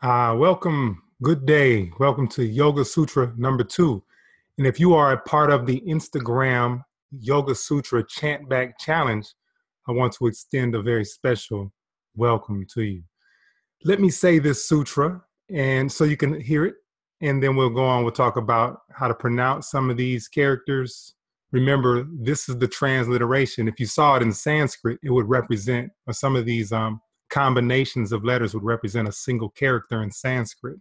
Welcome. Good day. Welcome to Yoga Sutra number 2. And if you are a part of the Instagram Yoga Sutra Chant Back Challenge, I want to extend a very special welcome to you. Let me say this sutra, and so you can hear it, and then we'll go on. We'll talk about how to pronounce some of these characters. Remember, this is the transliteration. If you saw it in Sanskrit, it would represent, or some of these combinations of letters would represent a single character in Sanskrit.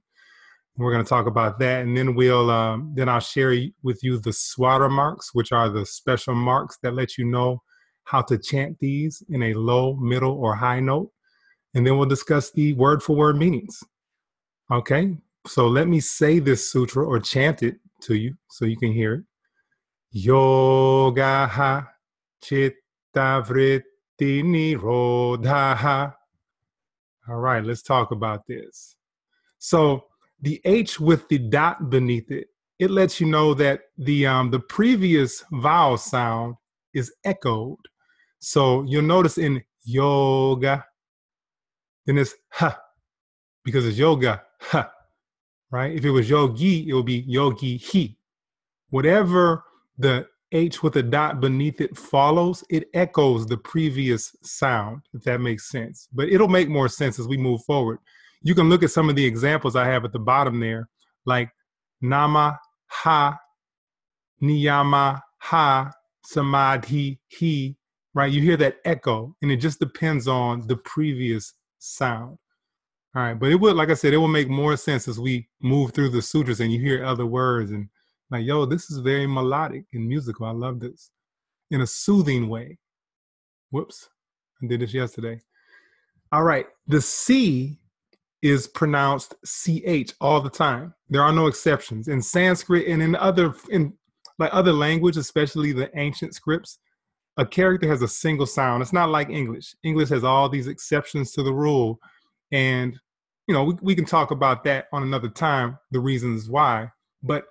We're going to talk about that, and then I'll share with you the Sūtra marks, which are the special marks that let you know how to chant these in a low, middle, or high note. And then we'll discuss the word-for-word meanings. Okay, so let me say this sutra or chant it to you so you can hear it. Yogaha chitta vritti nirodhaha. All right, let's talk about this. So the H with the dot beneath it, it lets you know that the previous vowel sound is echoed. So you'll notice in yoga, then it's ha, because it's yoga, ha, right? If it was yogi, it would be yogi, he. Whatever the H with a dot beneath it follows, it echoes the previous sound, if that makes sense. But it'll make more sense as we move forward. You can look at some of the examples I have at the bottom there, like nama, ha, niyama, ha, samadhi, he, right? You hear that echo, and it just depends on the previous sound. All right, but it would, like I said, it will make more sense as we move through the sutras and you hear other words and like, yo, this is very melodic and musical. I love this in a soothing way. Whoops, I did this yesterday. All right, the C is pronounced CH all the time. There are no exceptions. In Sanskrit and in other language, especially the ancient scripts, a character has a single sound. It's not like English. English has all these exceptions to the rule. And, you know, we can talk about that on another time, the reasons why. But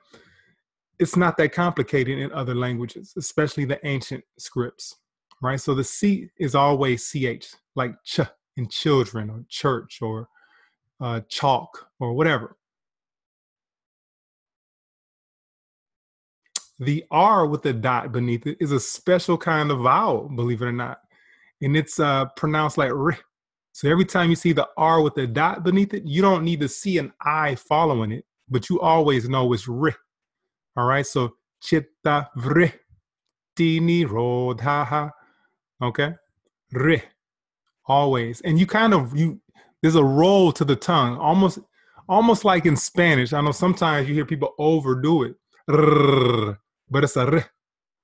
it's not that complicated in other languages, especially the ancient scripts, right? So the C is always CH, like ch in children or church or chalk or whatever. The R with the dot beneath it is a special kind of vowel, believe it or not. And it's pronounced like R. So every time you see the R with the dot beneath it, you don't need to see an I following it, but you always know it's R. All right, so chitta vritti nirodhaha. Okay, R, always. And there's a roll to the tongue, almost like in Spanish. I know sometimes you hear people overdo it, but it's a R.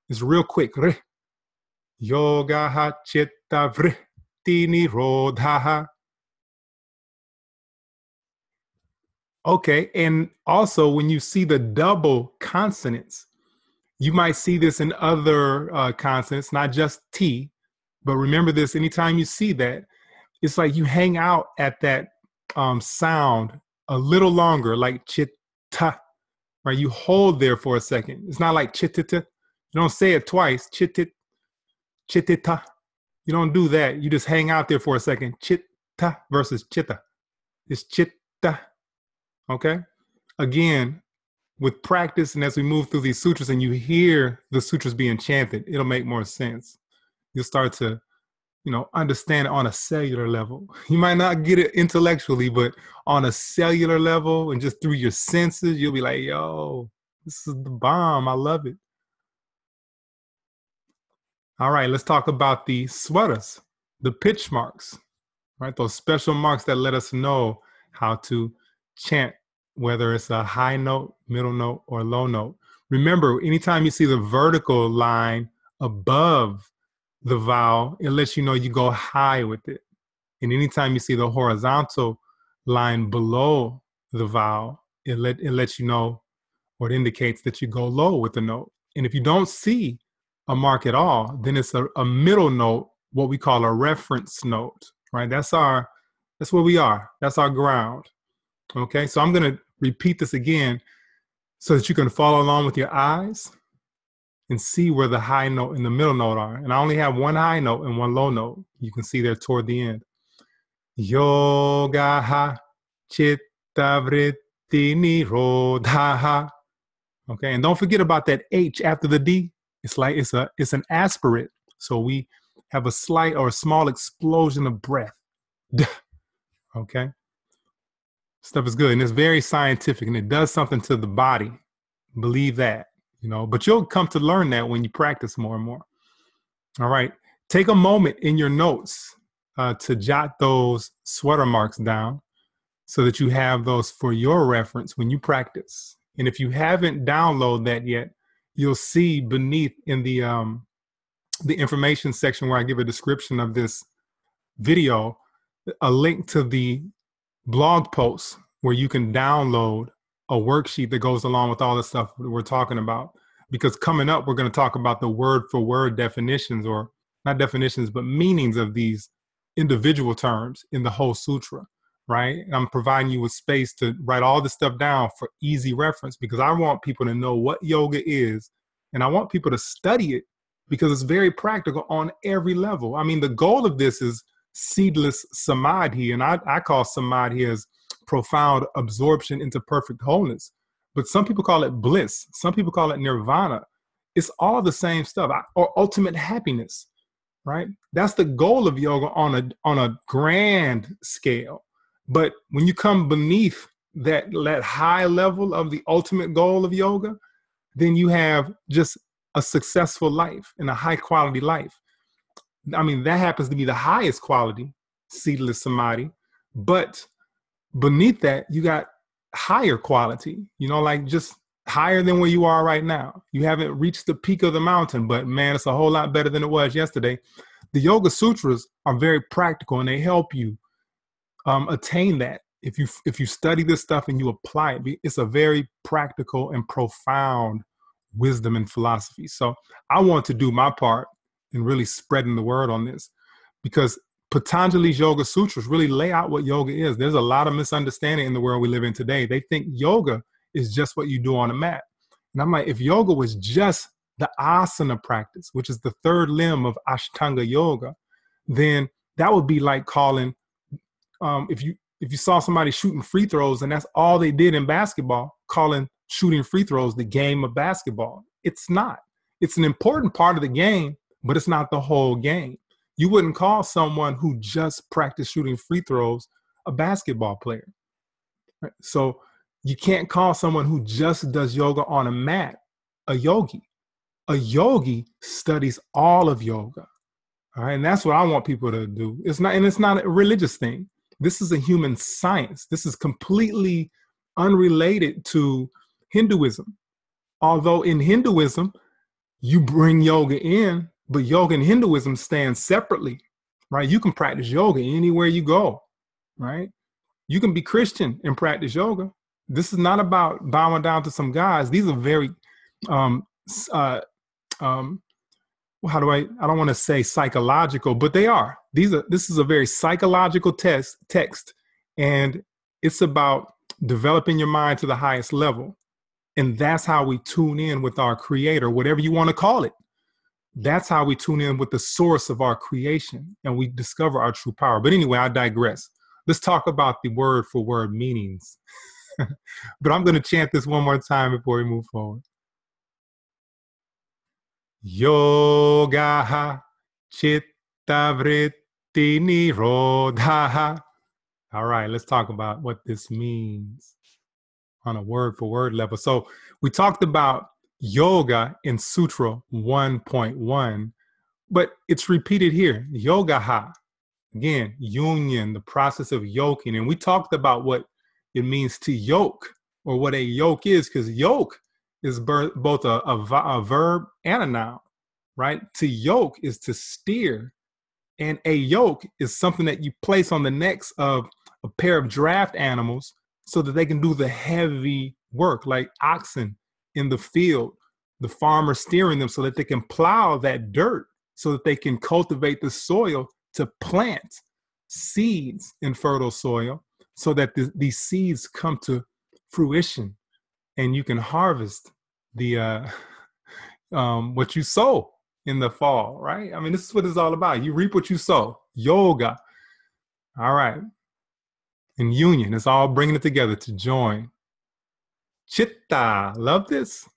It's real quick. R. Yogaha chitta vritti nirodhaha. Okay, and also when you see the double consonants, you might see this in other consonants, not just T, but remember this, anytime you see that, it's like you hang out at that sound a little longer, like chitta, right? You hold there for a second. It's not like chittita. You don't say it twice, chittit, chittita. You don't do that. You just hang out there for a second. Chitta versus chitta. It's chitta. Okay, again, with practice and as we move through these sutras and you hear the sutras being chanted, it'll make more sense. You'll start to, understand it on a cellular level. You might not get it intellectually, but on a cellular level and just through your senses, you'll be like, yo, this is the bomb. I love it. All right, let's talk about the Sūtras, the pitch marks, right? Those special marks that let us know how to chant, whether it's a high note, middle note, or low note. Remember, anytime you see the vertical line above the vowel, it lets you know you go high with it. And anytime you see the horizontal line below the vowel, it lets you know, or it indicates that you go low with the note. And if you don't see a mark at all, then it's a middle note, what we call a reference note, right? That's where we are. That's our ground. Okay, so I'm going to repeat this again so that you can follow along with your eyes and see where the high note and the middle note are. And I only have one high note and one low note. You can see there toward the end. Yoga ha chitta vritti nirodha. Okay, and don't forget about that H after the D. It's like it's an aspirate. So we have a slight or a small explosion of breath. Okay. Stuff is good. And it's very scientific and it does something to the body. Believe that, but you'll come to learn that when you practice more and more. All right. Take a moment in your notes to jot those sweater marks down so that you have those for your reference when you practice. And if you haven't downloaded that yet, you'll see beneath in the information section where I give a description of this video, a link to the blog post where you can download a worksheet that goes along with all the stuff that we're talking about. Because coming up, we're going to talk about the word for word definitions, or not definitions, but meanings of these individual terms in the whole sutra, right? And I'm providing you with space to write all this stuff down for easy reference, because I want people to know what yoga is, and I want people to study it because it's very practical on every level. I mean, the goal of this is seedless samadhi, and I call samadhi as profound absorption into perfect wholeness. But some people call it bliss. Some people call it nirvana. It's all the same stuff, or ultimate happiness, right? That's the goal of yoga on a grand scale. But when you come beneath that high level of the ultimate goal of yoga, then you have just a successful life and a high quality life. I mean, that happens to be the highest quality, seedless samadhi. But beneath that, you got higher quality, like just higher than where you are right now. You haven't reached the peak of the mountain, but man, it's a whole lot better than it was yesterday. The Yoga Sutras are very practical and they help you attain that. If you study this stuff and you apply it, it's a very practical and profound wisdom and philosophy. So I want to do my part in really spreading the word on this, because Patanjali's Yoga Sutras really lay out what yoga is. There's a lot of misunderstanding in the world we live in today. They think yoga is just what you do on a mat. And I'm like, if yoga was just the asana practice, which is the third limb of Ashtanga yoga, then that would be like calling, if you saw somebody shooting free throws and that's all they did in basketball, calling shooting free throws the game of basketball. It's not. It's an important part of the game, but it's not the whole game. You wouldn't call someone who just practiced shooting free throws a basketball player. Right? So you can't call someone who just does yoga on a mat a yogi. A yogi studies all of yoga. All right. And that's what I want people to do. It's not a religious thing. This is a human science. This is completely unrelated to Hinduism. Although in Hinduism, you bring yoga in, but yoga and Hinduism stand separately, right? You can practice yoga anywhere you go, right? You can be Christian and practice yoga. This is not about bowing down to some guys. These are very, I don't want to say psychological, but they are. This is a very psychological text, and it's about developing your mind to the highest level. And that's how we tune in with our creator, whatever you want to call it. That's how we tune in with the source of our creation, and we discover our true power. But anyway, I digress. Let's talk about the word for word meanings. But I'm going to chant this one more time before we move forward. Yoga chitta vritti nirodha. All right, let's talk about what this means on a word for word level. So we talked about yoga in Sutra 1.1, but it's repeated here. Yogaha, again, union, the process of yoking. And we talked about what it means to yoke, or what a yoke is, because yoke is both a verb and a noun, right? To yoke is to steer. And a yoke is something that you place on the necks of a pair of draft animals so that they can do the heavy work, like oxen in the field, the farmer steering them so that they can plow that dirt, so that they can cultivate the soil to plant seeds in fertile soil, so that these seeds come to fruition and you can harvest the what you sow in the fall, right? I mean, this is what it's all about. You reap what you sow. Yoga. All right. and union. It's all bringing it together to join. Chitta, love this.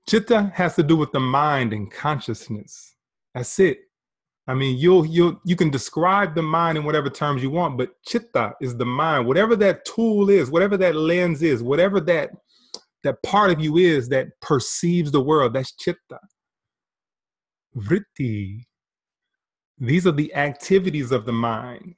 Chitta has to do with the mind and consciousness. That's it. I mean, you can describe the mind in whatever terms you want, but chitta is the mind. Whatever that tool is, whatever that lens is, whatever that part of you is that perceives the world, that's chitta. Vritti. These are the activities of the mind.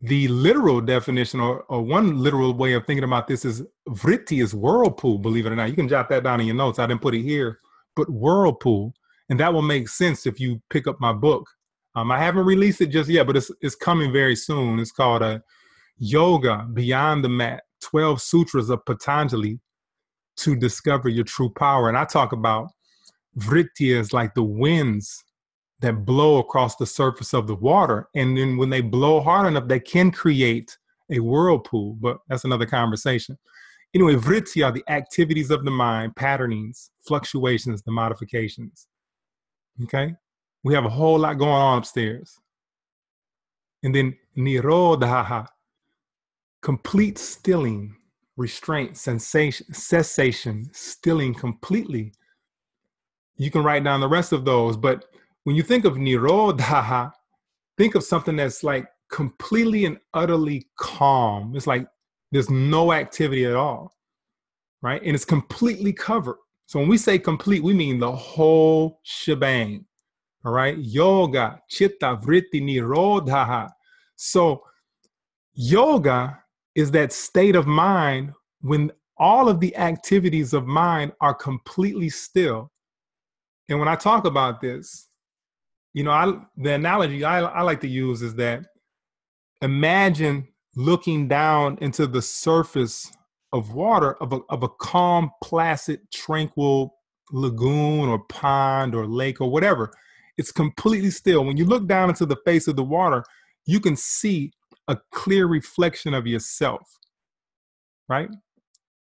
The literal definition, or one literal way of thinking about this, is vritti is whirlpool, believe it or not. You can jot that down in your notes. I didn't put it here, but whirlpool. And that will make sense if you pick up my book. I haven't released it just yet, but it's coming very soon. It's called Yoga Beyond the Mat, 12 Sūtras of Patañjali to discover your true power. And I talk about vritti as like the winds that blow across the surface of the water. And then when they blow hard enough, they can create a whirlpool, but that's another conversation. Anyway, vritti are the activities of the mind, patternings, fluctuations, the modifications. Okay? We have a whole lot going on upstairs. And then nirodha, complete stilling, restraint, sensation, cessation, stilling completely. You can write down the rest of those, but when you think of nirodha, think of something that's like completely and utterly calm. It's like there's no activity at all, right? And it's completely covered. So when we say complete, we mean the whole shebang, all right? Yoga, chitta, vritti, nirodha. So yoga is that state of mind when all of the activities of mind are completely still. And when I talk about this, you know, the analogy I like to use is that imagine looking down into the surface of water of a calm, placid, tranquil lagoon or pond or lake or whatever. It's completely still. When you look down into the face of the water, you can see a clear reflection of yourself, right?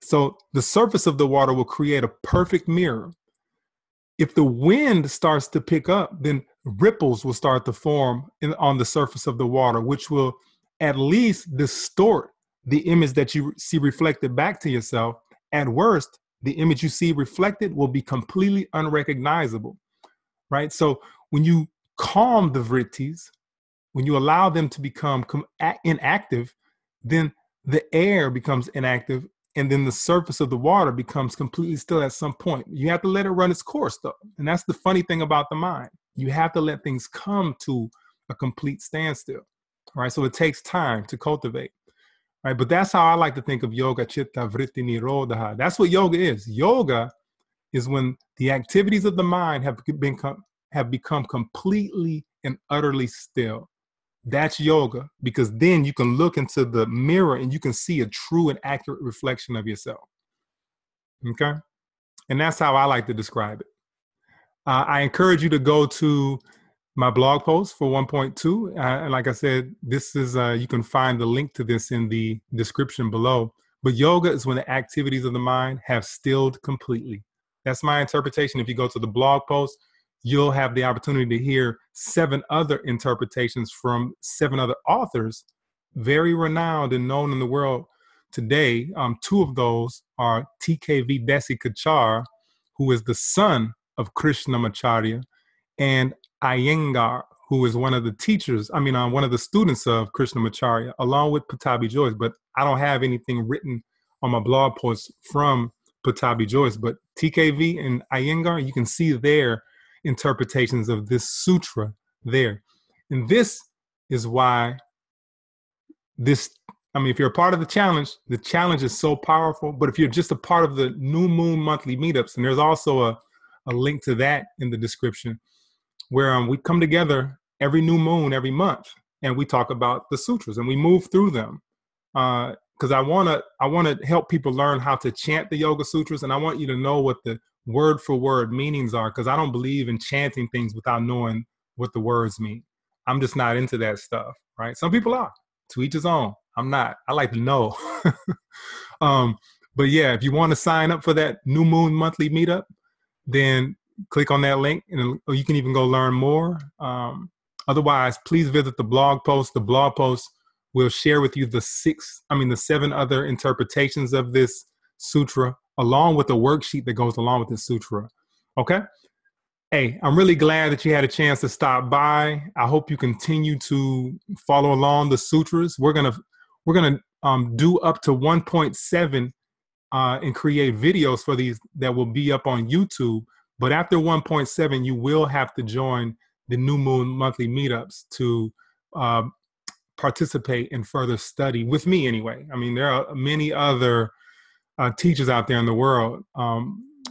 So the surface of the water will create a perfect mirror. If the wind starts to pick up, then ripples will start to form on the surface of the water, which will at least distort the image that you see reflected back to yourself. At worst, the image you see reflected will be completely unrecognizable, right? So when you calm the vrittis, when you allow them to become inactive, then the air becomes inactive, and then the surface of the water becomes completely still at some point. You have to let it run its course, though. And that's the funny thing about the mind. You have to let things come to a complete standstill, right? So it takes time to cultivate, right? But that's how I like to think of yoga, chitta, vritti, nirodha. That's what yoga is. Yoga is when the activities of the mind have become completely and utterly still. That's yoga, because then you can look into the mirror and you can see a true and accurate reflection of yourself. Okay? And that's how I like to describe it. I encourage you to go to my blog post for 1.2. And like I said, this is, you can find the link to this in the description below. But yoga is when the activities of the mind have stilled completely. That's my interpretation. If you go to the blog post, you'll have the opportunity to hear 7 other interpretations from 7 other authors, very renowned and known in the world today. 2 of those are TKV Desi Kachar, who is the son of Krishnamacharya, and Iyengar, who is one of the teachers, one of the students of Krishnamacharya, along with Pattabhi Jois. But I don't have anything written on my blog post from Pattabhi Jois. But TKV and Iyengar, you can see their interpretations of this sutra there. And this is why if you're a part of the challenge is so powerful. But if you're just a part of the New Moon Monthly Meetups, and there's also a link to that in the description, where we come together every new moon, every month, and we talk about the sutras and we move through them. Because I want to help people learn how to chant the Yoga Sutras, and I want you to know what the word for word meanings are, because I don't believe in chanting things without knowing what the words mean. I'm just not into that stuff, right? Some people are. To each his own. I'm not. I like to know. But yeah, if you want to sign up for that New Moon Monthly Meetup, then click on that link, and you can even go learn more. Otherwise, please visit the blog post. The blog post We'll share with you the 7 other interpretations of this sutra, along with the worksheet that goes along with this sutra. Okay? Hey, I'm really glad that you had a chance to stop by. I hope you continue to follow along the sutras. We're gonna do up to 1.7 and create videos for these that will be up on YouTube. But after 1.7, you will have to join the New Moon Monthly Meetups to participate in further study with me anyway. I mean, there are many other teachers out there in the world.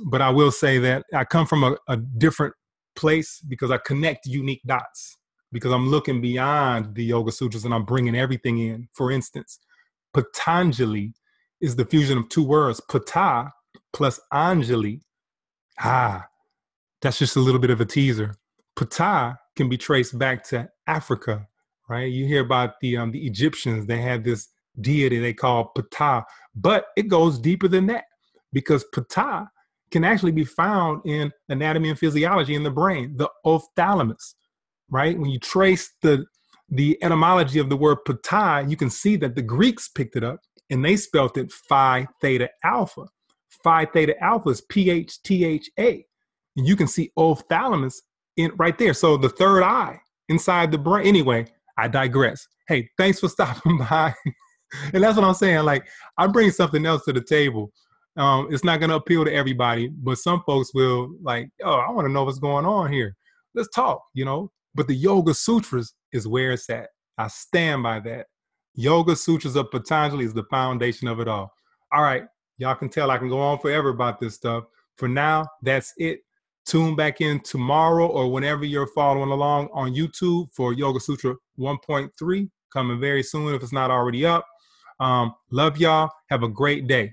But I will say that I come from a different place because I connect unique dots, because I'm looking beyond the Yoga Sutras and I'm bringing everything in. For instance, Patañjali is the fusion of 2 words, Pata plus Anjali. That's just a little bit of a teaser. Pata can be traced back to Africa, right? You hear about the Egyptians. They had this deity they call Ptah, but it goes deeper than that, because Ptah can actually be found in anatomy and physiology in the brain, the ophthalmos, right? When you trace the etymology of the word Ptah, you can see that the Greeks picked it up and they spelt it Phi Theta Alpha. Phi Theta Alpha is PHTHA. And you can see ophthalmos right there. So the third eye inside the brain. Anyway, I digress. Hey, thanks for stopping by. And that's what I'm saying. Like, I bring something else to the table. It's not going to appeal to everybody, but some folks will like, oh, I want to know what's going on here. Let's talk, But the Yoga Sutras is where it's at. I stand by that. Yoga Sutras of Patanjali is the foundation of it all. All right. Y'all can tell I can go on forever about this stuff. For now, that's it. Tune back in tomorrow or whenever you're following along on YouTube for Yoga Sutra 1.3, coming very soon if it's not already up. Love y'all. Have a great day.